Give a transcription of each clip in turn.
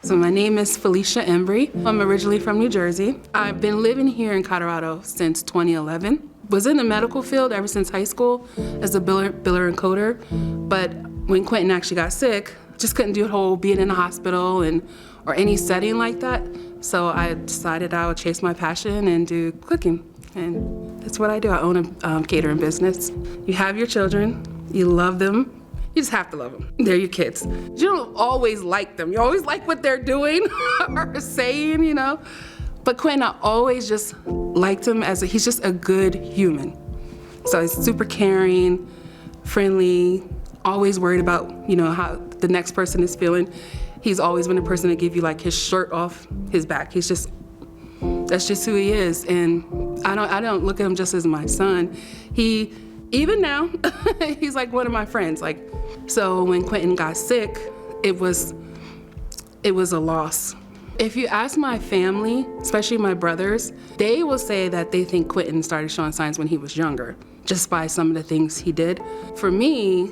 So my name is Felicia Embry. I'm originally from New Jersey. I've been living here in Colorado since 2011. Was in the medical field ever since high school as a biller and coder. But when Quentin actually got sick, just couldn't do the whole being in the hospital or any setting like that. So I decided I would chase my passion and do cooking. And that's what I do. I own a catering business. You have your children, you love them. You just have to love them. They're your kids. You don't always like them. You always like what they're doing or saying, you know. But Quentin, I always just liked him he's just a good human. So he's super caring, friendly, always worried about, you know, how the next person is feeling. He's always been a person to give you like his shirt off his back. That's just who he is. And I don't look at him just as my son. Even now, he's like one of my friends. So when Quentin got sick, it was a loss. If you ask my family, especially my brothers, they will say that they think Quentin started showing signs when he was younger, just by some of the things he did. For me,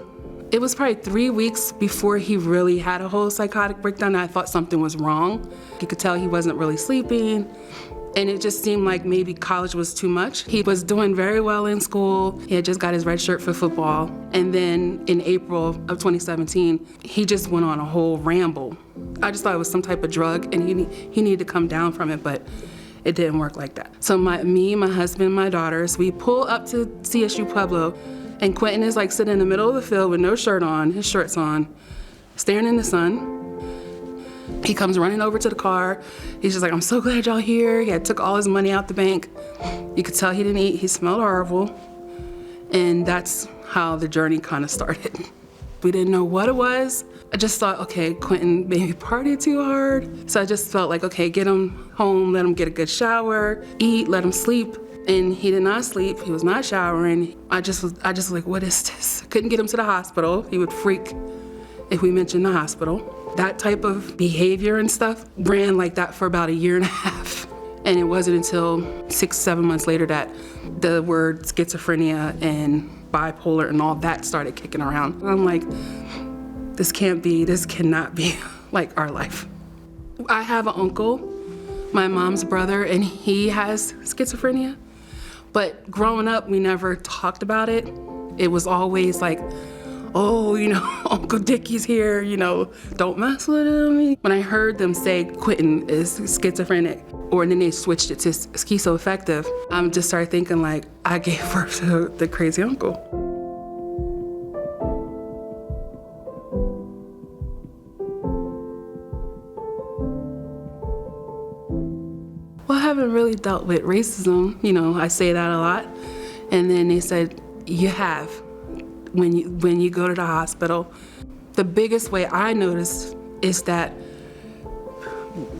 it was probably 3 weeks before he really had a whole psychotic breakdown. I thought something was wrong. You could tell he wasn't really sleeping. And it just seemed like maybe college was too much. He was doing very well in school. He had just got his red shirt for football. And then in April of 2017, he just went on a whole ramble. I just thought it was some type of drug and he needed to come down from it, but it didn't work like that. So me, my husband, my daughters, we pull up to CSU Pueblo, and Quentin is like sitting in the middle of the field with no shirt on, his shirt's on, staring in the sun. He comes running over to the car. He's just like, I'm so glad y'all here. He had took all his money out the bank. You could tell he didn't eat. He smelled horrible. And that's how the journey kind of started. We didn't know what it was. I just thought, okay, Quentin maybe partied too hard. So I just felt like, okay, get him home, let him get a good shower, eat, let him sleep. And he did not sleep. He was not showering. I just was like, what is this? Couldn't get him to the hospital. He would freak if we mentioned the hospital. That type of behavior and stuff ran like that for about 1.5 years. And it wasn't until 6-7 months later that the word schizophrenia and bipolar and all that started kicking around. And I'm like, this cannot be like our life. I have an uncle, my mom's brother, and he has schizophrenia. But growing up, we never talked about it. It was always like, oh, you know, Uncle Dickie's here, you know, don't mess with him. When I heard them say Quentin is schizophrenic, or then they switched it to schizoaffective, I just started thinking like, I gave birth to the crazy uncle. Well, I haven't really dealt with racism, you know, I say that a lot. And then they said, you have. When you go to the hospital. The biggest way I noticed is that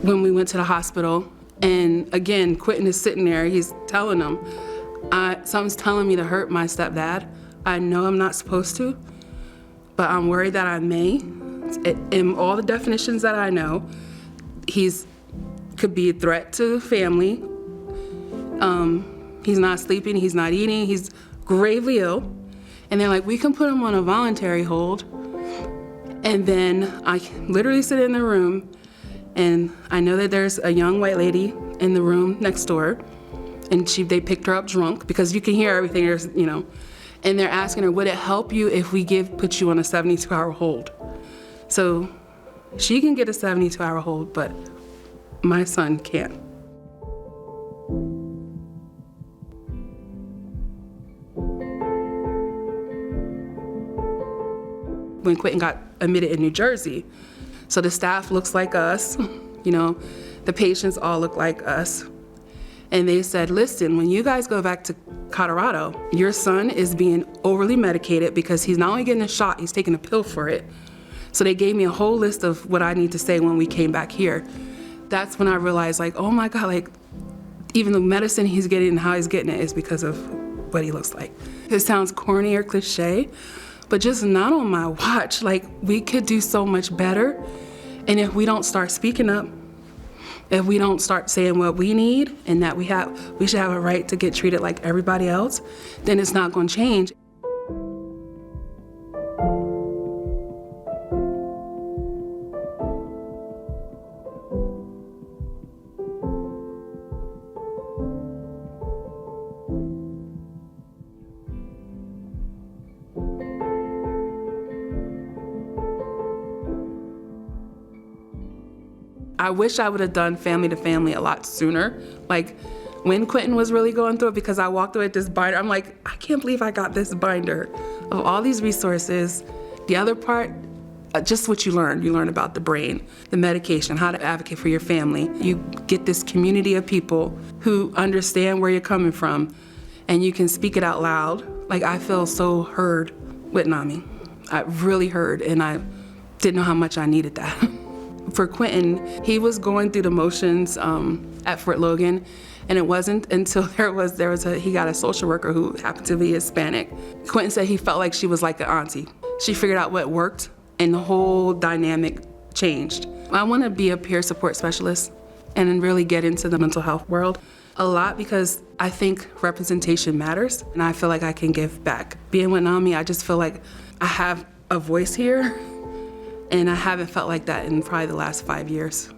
when we went to the hospital, and again, Quentin is sitting there, he's telling them, something's telling me to hurt my stepdad. I know I'm not supposed to, but I'm worried that I may. In all the definitions that I know, could be a threat to the family. He's not sleeping, he's not eating, he's gravely ill. And they're like, we can put him on a voluntary hold. And then I literally sit in the room, and I know that there's a young white lady in the room next door, and they picked her up drunk because you can hear everything, you know. And they're asking her, would it help you if we put you on a 72-hour hold? So she can get a 72-hour hold, but my son can't. When Quentin got admitted in New Jersey, so the staff looks like us, you know, the patients all look like us. And they said, listen, when you guys go back to Colorado, your son is being overly medicated because he's not only getting a shot, he's taking a pill for it. So they gave me a whole list of what I need to say when we came back here. That's when I realized, like, oh my God, like, even the medicine he's getting and how he's getting it is because of what he looks like. It sounds corny or cliche, but just not on my watch. Like, we could do so much better. And if we don't start speaking up, if we don't start saying what we need and that we should have a right to get treated like everybody else, then it's not going to change. I wish I would have done family to family a lot sooner. Like when Quentin was really going through it, because I walked away with this binder. I'm like, I can't believe I got this binder of all these resources. The other part, just what you learn. You learn about the brain, the medication, how to advocate for your family. You get this community of people who understand where you're coming from, and you can speak it out loud. Like, I feel so heard with NAMI. I really heard, and I didn't know how much I needed that. For Quentin, he was going through the motions at Fort Logan, and it wasn't until he got a social worker who happened to be Hispanic. Quentin said he felt like she was like an auntie. She figured out what worked, and the whole dynamic changed. I want to be a peer support specialist and then really get into the mental health world a lot, because I think representation matters, and I feel like I can give back. Being with NAMI, I just feel like I have a voice here, and I haven't felt like that in probably the last 5 years.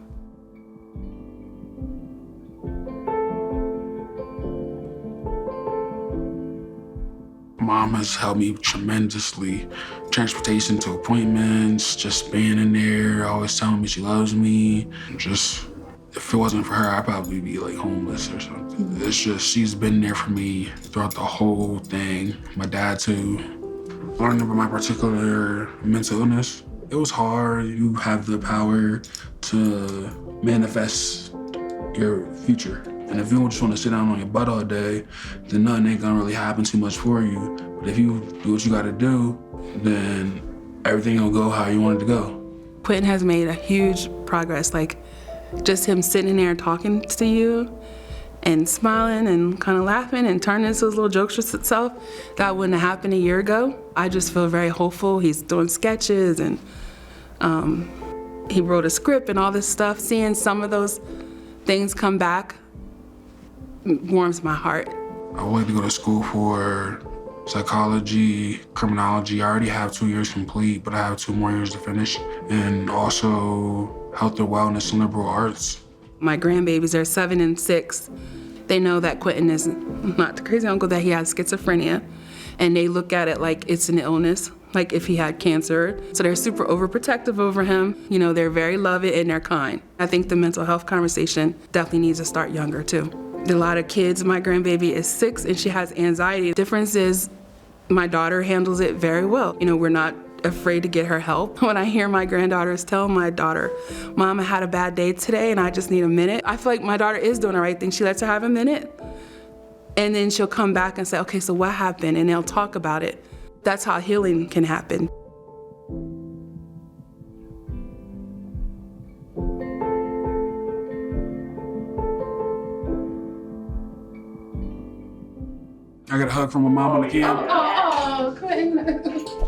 Mom has helped me tremendously. Transportation to appointments, just being in there, always telling me she loves me. Just, if it wasn't for her, I'd probably be like homeless or something. It's just, she's been there for me throughout the whole thing. My dad too. Learning about my particular mental illness, it was hard. You have the power to manifest your future. And if you don't just want to sit down on your butt all day, then nothing ain't gonna really happen too much for you. But if you do what you gotta do, then everything will go how you want it to go. Quentin has made a huge progress, like just him sitting there talking to you and smiling and kind of laughing and turning into his little jokester self. That wouldn't have happened a year ago. I just feel very hopeful. He's doing sketches, and he wrote a script and all this stuff. Seeing some of those things come back warms my heart. I would like to go to school for psychology, criminology. I already have 2 years complete, but I have 2 more years to finish. And also health and wellness and liberal arts. My grandbabies, they're 7 and 6. They know that Quentin is not the crazy uncle, that he has schizophrenia. And they look at it like it's an illness, like if he had cancer. So they're super overprotective over him. You know, they're very loving and they're kind. I think the mental health conversation definitely needs to start younger too. A lot of kids, my grandbaby is 6 and she has anxiety. The difference is my daughter handles it very well. You know, we're not afraid to get her help. When I hear my granddaughters tell my daughter, Mom, I had a bad day today and I just need a minute, I feel like my daughter is doing the right thing. She lets her have a minute. And then she'll come back and say, okay, so what happened? And they'll talk about it. That's how healing can happen. I got a hug from my mom on the camera. Oh, Quentin.